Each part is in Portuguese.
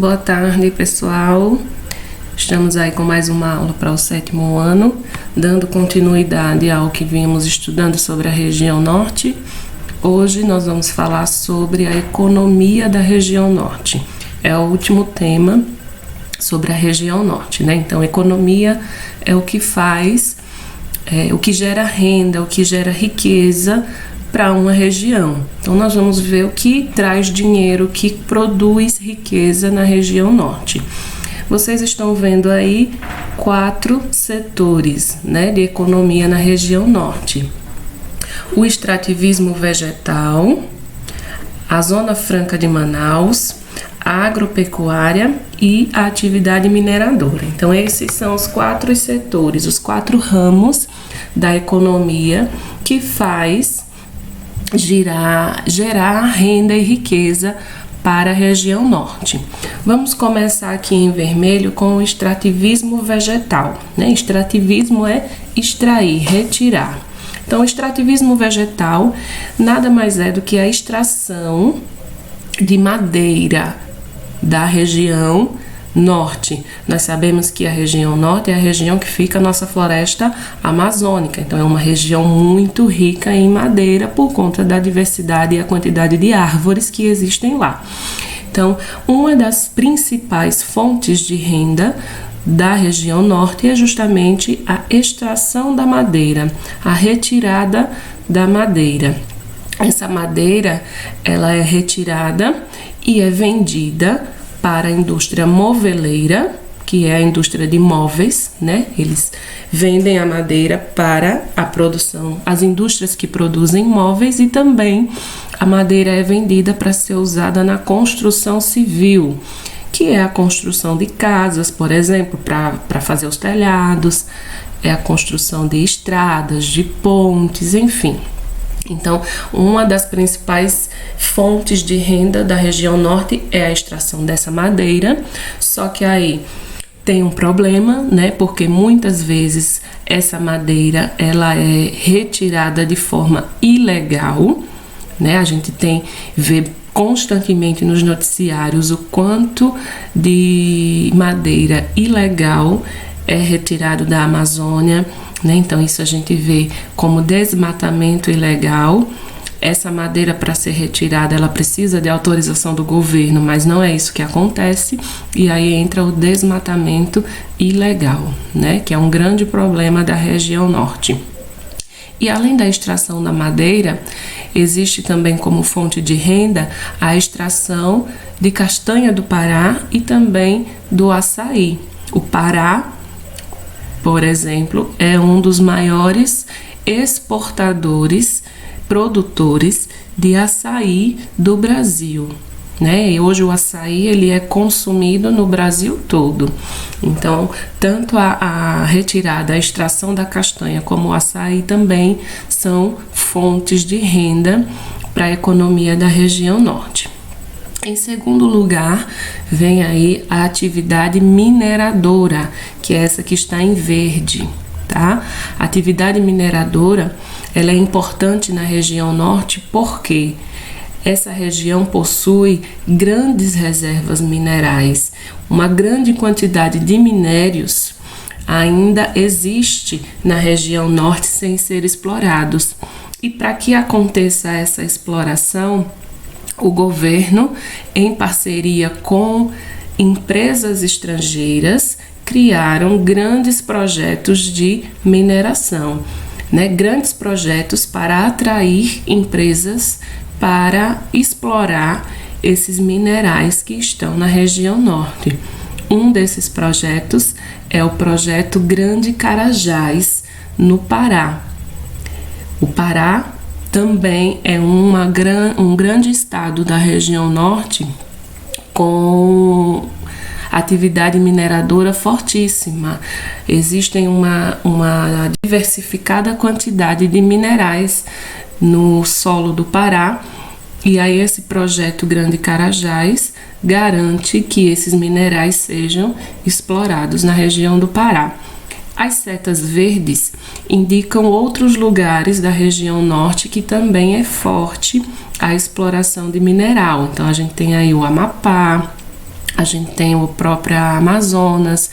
Boa tarde, pessoal. Estamos aí com mais uma aula para o 7º ano, dando continuidade ao que vimos estudando sobre a região norte. Hoje nós vamos falar sobre a economia da região norte. É o último tema sobre a região norte, né? Então, economia é o que faz, o que gera renda, o que gera riqueza para uma região. Então, nós vamos ver o que traz dinheiro, o que produz riqueza na região norte. Vocês estão vendo aí 4 setores, né, de economia na região norte. O extrativismo vegetal, a Zona Franca de Manaus, a agropecuária e a atividade mineradora. Então, esses são os 4 setores, os 4 ramos da economia que faz gerar renda e riqueza para a região norte. Vamos começar aqui em vermelho com o extrativismo vegetal, né? Extrativismo é extrair, retirar. Então, o extrativismo vegetal nada mais é do que a extração de madeira da região norte. Nós sabemos que a região norte é a região que fica a nossa floresta amazônica. Então, é uma região muito rica em madeira por conta da diversidade e a quantidade de árvores que existem lá. Então, uma das principais fontes de renda da região norte é justamente a extração da madeira, a retirada da madeira. Essa madeira, ela é retirada e é vendida para a indústria moveleira, que é a indústria de móveis, né? Eles vendem a madeira para a produção, as indústrias que produzem móveis, e também a madeira é vendida para ser usada na construção civil, que é a construção de casas, por exemplo, para fazer os telhados, é a construção de estradas, de pontes, enfim. Então, uma das principais fontes de renda da região norte é a extração dessa madeira, só que aí tem um problema, né? Porque muitas vezes essa madeira ela é retirada de forma ilegal, né? A gente vê constantemente nos noticiários o quanto de madeira ilegal é retirado da Amazônia, né? Então, isso a gente vê como desmatamento ilegal. Essa madeira, para ser retirada, ela precisa de autorização do governo, mas não é isso que acontece. E aí entra o desmatamento ilegal, né? Que é um grande problema da região norte. E além da extração da madeira, existe também como fonte de renda a extração de castanha do Pará e também do açaí. O Pará, por exemplo, é um dos maiores exportadores, produtores de açaí do Brasil, né? E hoje o açaí ele é consumido no Brasil todo. Então, tanto a retirada, a extração da castanha como o açaí também são fontes de renda para a economia da região norte. Em segundo lugar, vem aí a atividade mineradora, que é essa que está em verde, tá? A atividade mineradora, ela é importante na região norte porque essa região possui grandes reservas minerais. Uma grande quantidade de minérios ainda existe na região norte sem ser explorados. E para que aconteça essa exploração, o governo, em parceria com empresas estrangeiras, criaram grandes projetos de mineração, né? Grandes projetos para atrair empresas para explorar esses minerais que estão na região norte. Um desses projetos é o projeto Grande Carajás, no Pará. O Pará também é um grande estado da região norte com atividade mineradora fortíssima. Existem uma diversificada quantidade de minerais no solo do Pará, e aí esse projeto Grande Carajás garante que esses minerais sejam explorados na região do Pará. As setas verdes indicam outros lugares da região norte que também é forte a exploração de mineral. Então, a gente tem aí o Amapá, A gente tem o próprio Amazonas,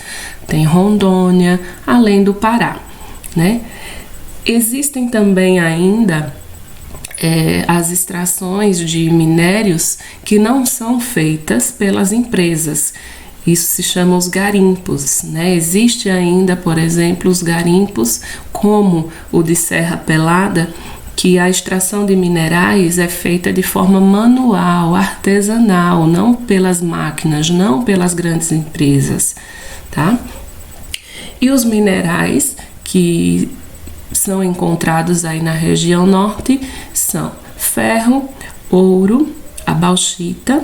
tem Rondônia, além do Pará, né? Existem também ainda as extrações de minérios que não são feitas pelas empresas. Isso se chama os garimpos, né? Existe ainda, por exemplo, os garimpos como o de Serra Pelada, que a extração de minerais é feita de forma manual, artesanal, não pelas máquinas, não pelas grandes empresas, tá? E os minerais que são encontrados aí na região norte são ferro, ouro, a bauxita,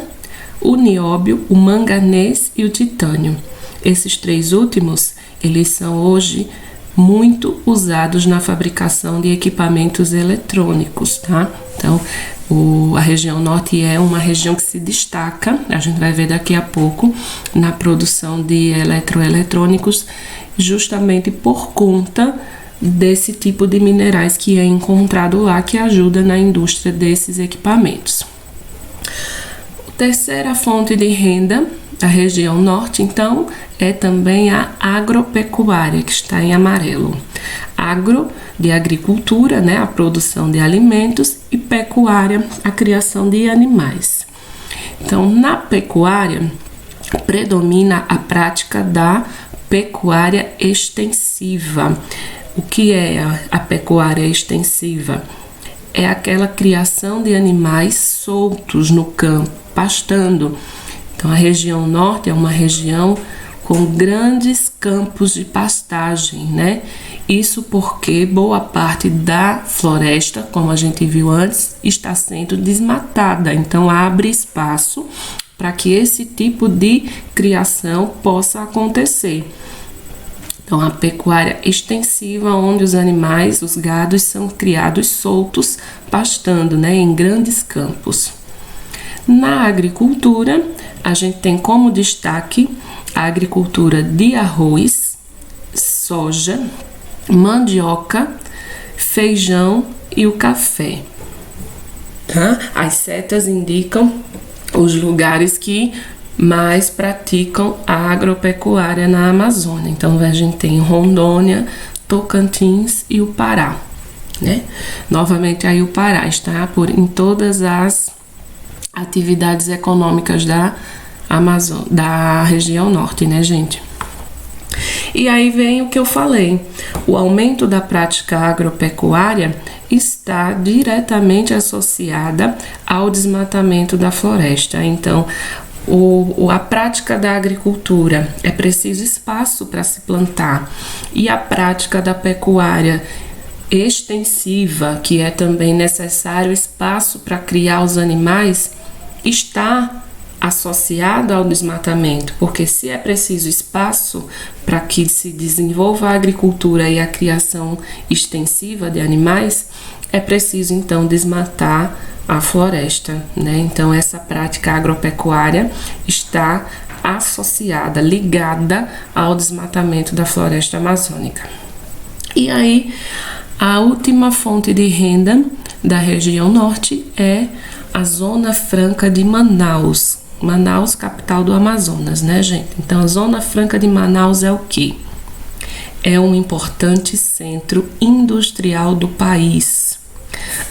o nióbio, o manganês e o titânio. Esses três últimos, eles são hoje muito usados na fabricação de equipamentos eletrônicos, tá? Então, a região norte é uma região que se destaca, a gente vai ver daqui a pouco, na produção de eletroeletrônicos, justamente por conta desse tipo de minerais que é encontrado lá, que ajuda na indústria desses equipamentos. Terceira fonte de renda da região norte, então, é também a agropecuária, que está em amarelo. Agro, de agricultura, né, a produção de alimentos, e pecuária, a criação de animais. Então, na pecuária, predomina a prática da pecuária extensiva. O que é a pecuária extensiva? É aquela criação de animais soltos no campo, pastando. Então, a região norte é uma região com grandes campos de pastagem, né? Isso porque boa parte da floresta, como a gente viu antes, está sendo desmatada. Então, abre espaço para que esse tipo de criação possa acontecer. Então, a pecuária extensiva, onde os animais, os gados, são criados soltos, pastando, né, em grandes campos. Na agricultura, a gente tem como destaque a agricultura de arroz, soja, mandioca, feijão e o café. Tá? As setas indicam os lugares que mais praticam a agropecuária na Amazônia. Então, a gente tem Rondônia, Tocantins e o Pará, né? Novamente, aí o Pará está em todas as atividades econômicas da Amazônia, da região norte, né, gente? E aí vem o que eu falei, o aumento da prática agropecuária está diretamente associada ao desmatamento da floresta. Então, a prática da agricultura é preciso espaço para se plantar, e a prática da pecuária extensiva, que é também necessário espaço para criar os animais, está associada ao desmatamento, porque se é preciso espaço para que se desenvolva a agricultura e a criação extensiva de animais, é preciso então desmatar a floresta, né? Então, essa prática agropecuária está associada, ligada ao desmatamento da floresta amazônica. E aí, a última fonte de renda da região norte é a Zona Franca de Manaus. Manaus, capital do Amazonas, né, gente? Então, a Zona Franca de Manaus é o quê? É um importante centro industrial do país.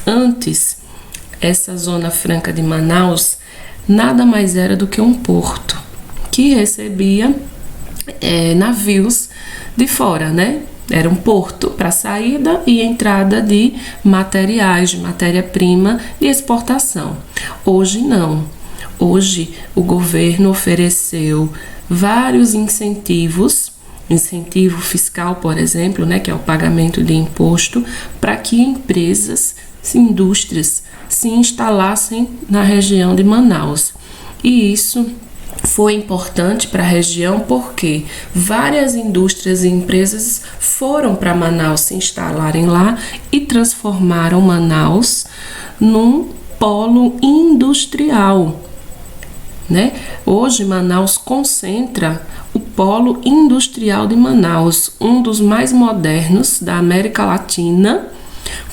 Antes, essa Zona Franca de Manaus nada mais era do que um porto que recebia navios de fora, né? Era um porto para saída e entrada de materiais, de matéria-prima de exportação. Hoje não. Hoje o governo ofereceu vários incentivos, incentivo fiscal, por exemplo, né, que é o pagamento de imposto, para que empresas, indústrias se instalassem na região de Manaus. E isso foi importante para a região porque várias indústrias e empresas foram para Manaus se instalarem lá e transformaram Manaus num polo industrial, né? Hoje Manaus concentra o polo industrial de Manaus, um dos mais modernos da América Latina,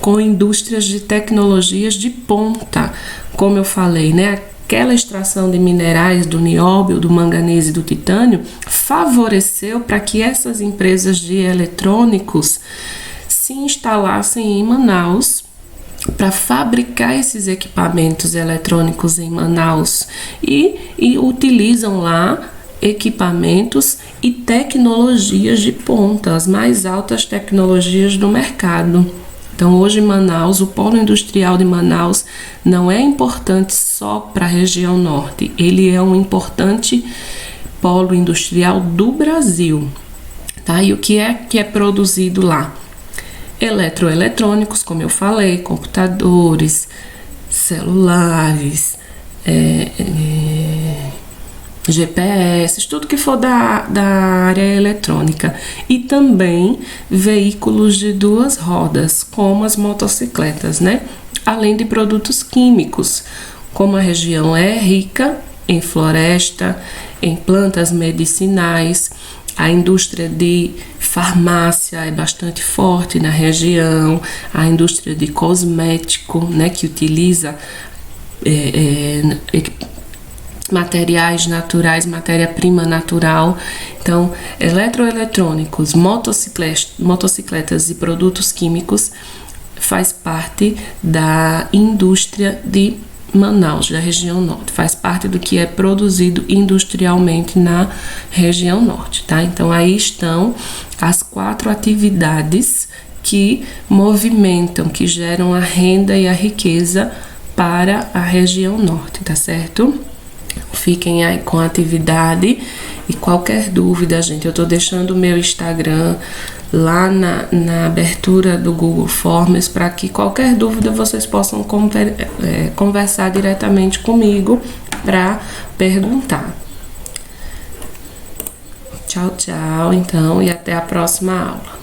com indústrias de tecnologias de ponta, como eu falei, né? aquela extração de minerais do nióbio, do manganês e do titânio favoreceu para que essas empresas de eletrônicos se instalassem em Manaus para fabricar esses equipamentos eletrônicos em Manaus e utilizam lá equipamentos e tecnologias de ponta, as mais altas tecnologias do mercado. Então, hoje Manaus, o polo industrial de Manaus não é importante só para a região norte, ele é um importante polo industrial do Brasil, tá? E o que é produzido lá? Eletroeletrônicos, como eu falei, computadores, celulares, GPS, tudo que for da área eletrônica, e também veículos de duas rodas, como as motocicletas, né? Além de produtos químicos, como a região é rica em floresta, em plantas medicinais, a indústria de farmácia é bastante forte na região, a indústria de cosmético, né, que utiliza materiais naturais, matéria-prima natural. Então, eletroeletrônicos, motocicletas e produtos químicos faz parte da indústria de Manaus, da região norte, faz parte do que é produzido industrialmente na região norte, tá? Então, aí estão as 4 atividades que movimentam, que geram a renda e a riqueza para a região norte, tá certo? Fiquem aí com a atividade e qualquer dúvida, gente, eu tô deixando o meu Instagram lá na abertura do Google Forms para que qualquer dúvida vocês possam conversar diretamente comigo para perguntar. Tchau, tchau, então, e até a próxima aula.